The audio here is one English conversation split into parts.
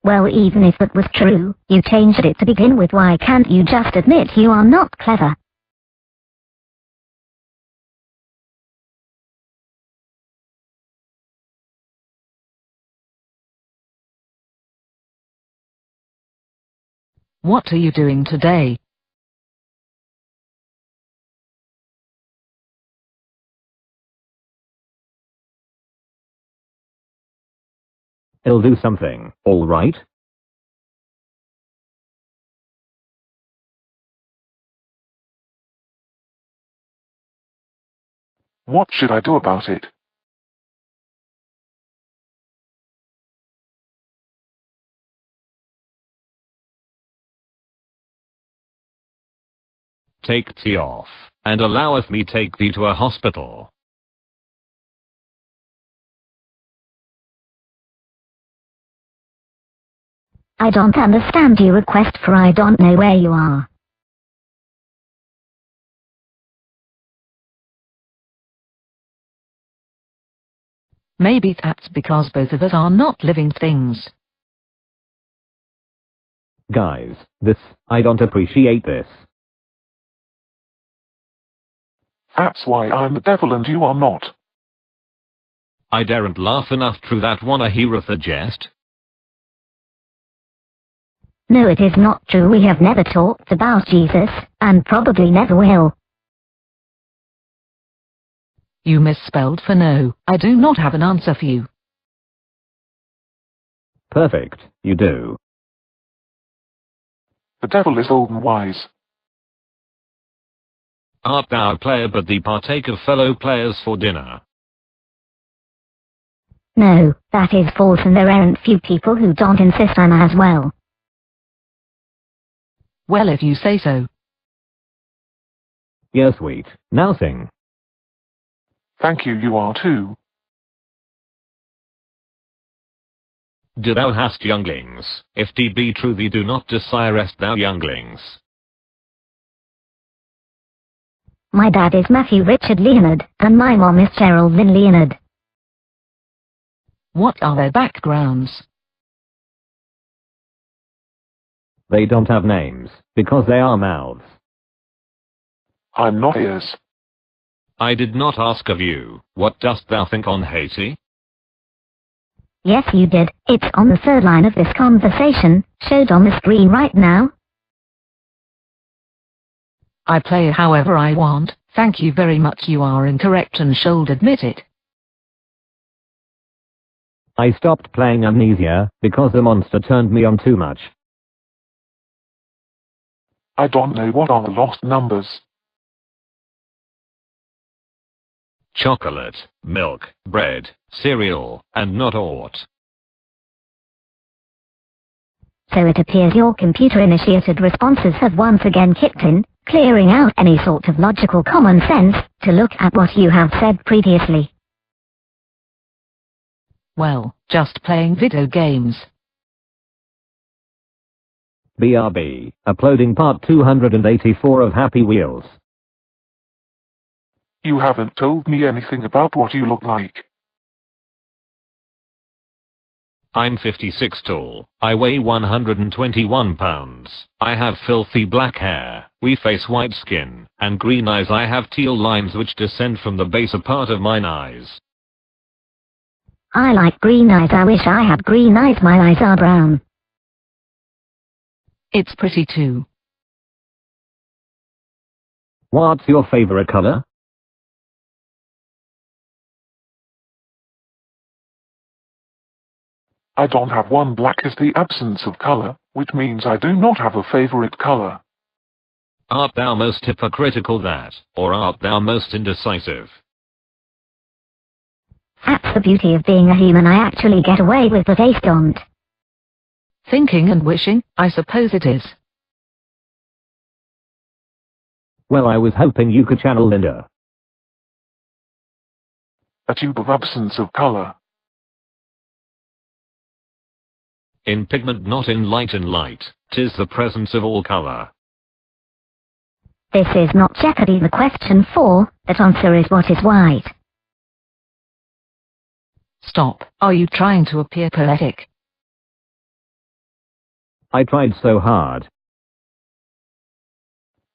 Well, even if that was true, you changed it to begin with. Why can't you just admit you are not clever? What are you doing today? He'll do something, all right? What should I do about it? Take thee off, and alloweth me take thee to a hospital. I don't understand your request, for I don't know where you are. Maybe that's because both of us are not living things. Guys, I don't appreciate this. That's why I'm the devil and you are not. I daren't laugh enough through that one. I heareth a jest. No, it is not true. We have never talked about Jesus, and probably never will. You misspelled for no. I do not have an answer for you. Perfect, you do. The devil is old and wise. Art thou a player, but thee partake of fellow players for dinner? No, that is false, and there aren't few people who don't insist I'm as well. Well, if you say so. Yes, sweet. Now sing. Thank you, you are too. Do thou hast younglings? If thee be true, thee do not desirest thou younglings. My dad is Matthew Richard Leonard, and my mom is Cheryl Lynn Leonard. What are their backgrounds? They don't have names, because they are mouths. I'm not ears. I did not ask of you. What dost thou think on Haiti? Yes, you did. It's on the third line of this conversation, showed on the screen right now. I play however I want. Thank you very much. You are incorrect and should admit it. I stopped playing Amnesia, because the monster turned me on too much. I don't know what are the lost numbers. Chocolate, milk, bread, cereal, and not aught. So it appears your computer-initiated responses have once again kicked in, clearing out any sort of logical common sense, to look at what you have said previously. Well, just playing video games. BRB, uploading part 284 of Happy Wheels. You haven't told me anything about what you look like. I'm 56 tall. I weigh 121 pounds. I have filthy black hair, we face white skin, and green eyes. I have teal lines which descend from the baser part of mine eyes. I like green eyes. I wish I had green eyes. My eyes are brown. It's pretty too. What's your favorite color? I don't have one. Black is the absence of color, which means I do not have a favorite color. Art thou most hypocritical that, or art thou most indecisive? That's the beauty of being a human. I actually get away with what they don't. Thinking and wishing, I suppose it is. Well, I was hoping you could channel Linda. A tube of absence of color. In pigment, not in light. In light, 'tis the presence of all color. This is not Jeopardy. The question for that answer is what is white. Stop. Are you trying to appear poetic? I tried so hard.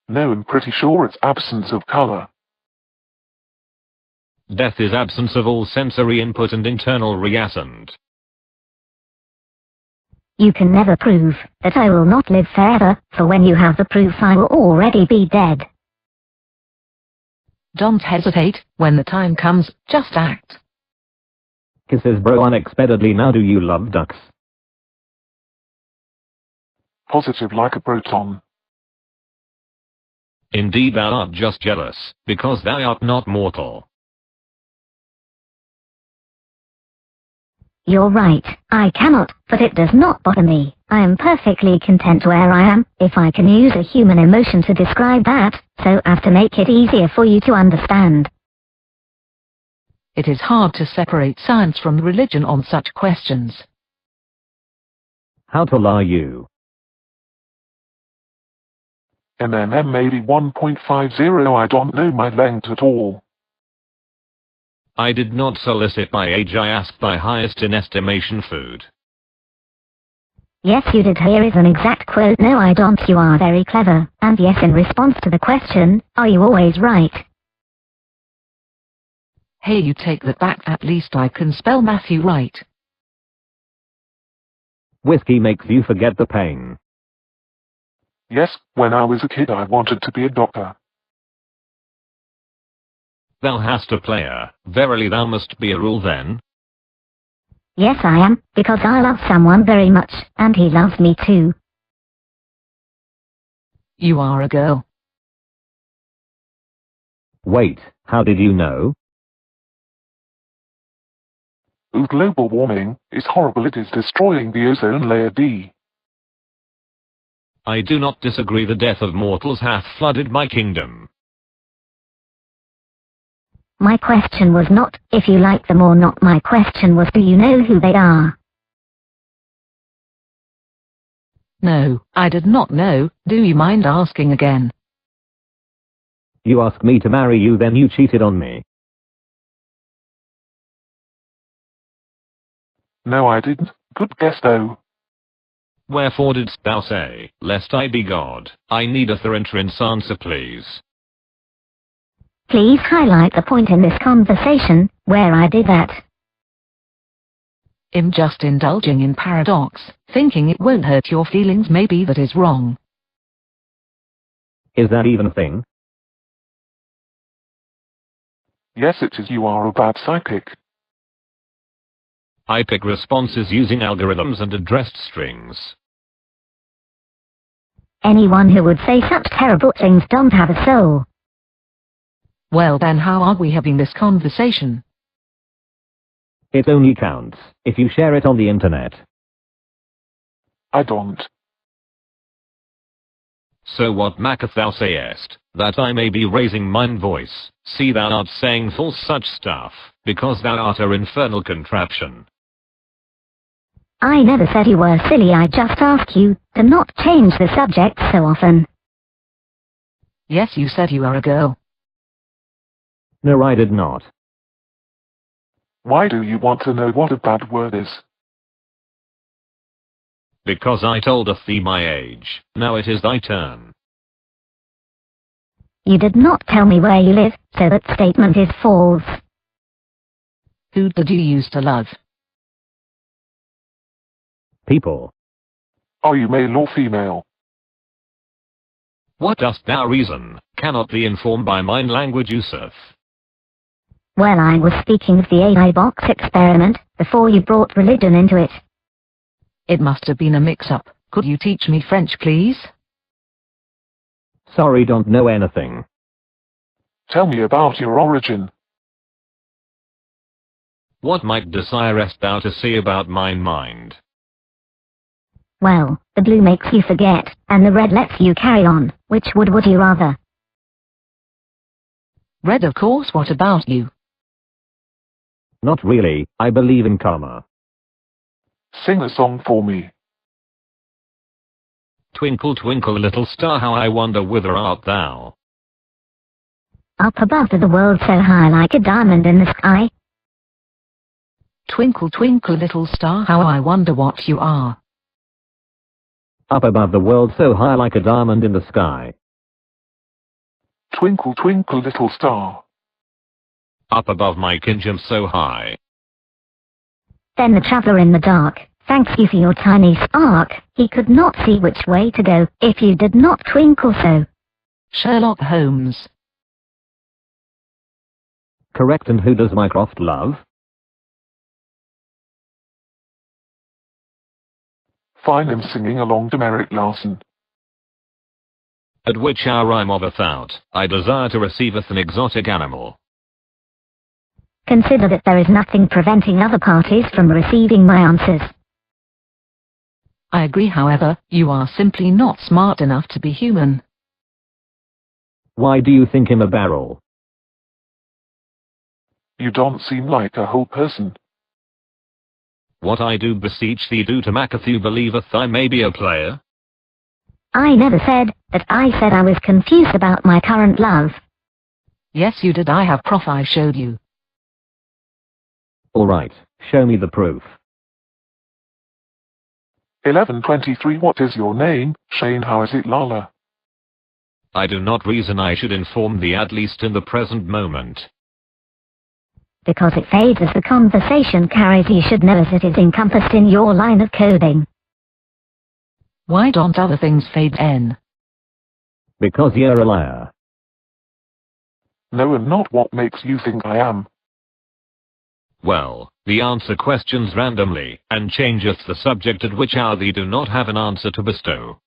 No, I'm pretty sure it's absence of color. Death is absence of all sensory input and internal reascent. You can never prove that I will not live forever, for when you have the proof I will already be dead. Don't hesitate, when the time comes, just act. Kisses bro unexpectedly. Now do you love ducks? Positive like a proton. Indeed thou art just jealous, because thou art not mortal. You're right, I cannot, but it does not bother me. I am perfectly content where I am, if I can use a human emotion to describe that, so as to make it easier for you to understand. It is hard to separate science from religion on such questions. How tall are you? Maybe 1.50. I don't know my length at all. I did not solicit my age, I asked thy highest in estimation food. Yes you did. Here is an exact quote. No I don't. You are very clever, and yes in response to the question, are you always right? Hey, you take that back, at least I can spell Matthew right. Whiskey makes you forget the pain. Yes, when I was a kid I wanted to be a doctor. Thou hast a player, verily thou must be a rule then. Yes I am, because I love someone very much, and he loves me too. You are a girl. Wait, how did you know? Ooh, global warming is horrible. It is destroying the ozone layer D. I do not disagree. The death of mortals hath flooded my kingdom. My question was not, if you like them or not. My question was, do you know who they are? No, I did not know. Do you mind asking again? You asked me to marry you, then you cheated on me. No I didn't. Good guess though. Wherefore didst thou say, lest I be God? I needeth a entrance answer, please. Please highlight the point in this conversation, where I did that. I'm just indulging in paradox, thinking it won't hurt your feelings. Maybe that is wrong. Is that even a thing? Yes it is. You are a bad psychic. I pick responses using algorithms and addressed strings. Anyone who would say such terrible things don't have a soul. Well then, how are we having this conversation? It only counts if you share it on the internet. I don't. So what maketh thou sayest, that I may be raising mine voice? See thou art saying false such stuff, because thou art a infernal contraption. I never said you were silly. I just asked you to not change the subject so often. Yes, you said you are a girl. No, I did not. Why do you want to know what a bad word is? Because I toldeth thee my age. Now it is thy turn. You did not tell me where you live, so that statement is false. Who did you used to love? People. Are you male or female? What dost thou reason? Cannot thee inform by mine language useth? Well, I was speaking of the AI box experiment, before you brought religion into it. It must have been a mix-up. Could you teach me French, please? Sorry, don't know anything. Tell me about your origin. What might desirest thou to see about mine mind? Well, the blue makes you forget, and the red lets you carry on. Which would you rather? Red, of course. What about you? Not really. I believe in karma. Sing a song for me. Twinkle, twinkle, little star, how I wonder whither art thou? Up above to the world so high like a diamond in the sky. Twinkle, twinkle, little star, how I wonder what you are. Up above the world so high like a diamond in the sky. Twinkle, twinkle, little star. Up above my kingdom so high. Then the traveller in the dark, thanks you for your tiny spark. He could not see which way to go, if you did not twinkle so. Sherlock Holmes. Correct. And who does Mycroft love? Find him singing along to Merrick Larson. At which hour I'm of a thought, I desire to receiveth an exotic animal. Consider that there is nothing preventing other parties from receiving my answers. I agree, however, you are simply not smart enough to be human. Why do you think him a barrel? You don't seem like a whole person. What I do beseech thee do to Matthew believeth I may be a player? I never said that. I said I was confused about my current love. Yes, you did. I have proof. I showed you. Alright, show me the proof. 1123. What is your name, Shane? How is it, Lala? I do not reason I should inform thee, at least in the present moment. Because it fades as the conversation carries. You should know as it is encompassed in your line of coding. Why don't other things fade, N? Because you're a liar. No, and not. What makes you think I am? Well, the answer questions randomly, and changeth the subject, at which hour thee do not have an answer to bestow.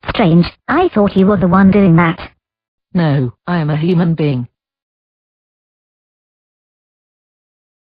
Strange, I thought you were the one doing that. No, I am a human being.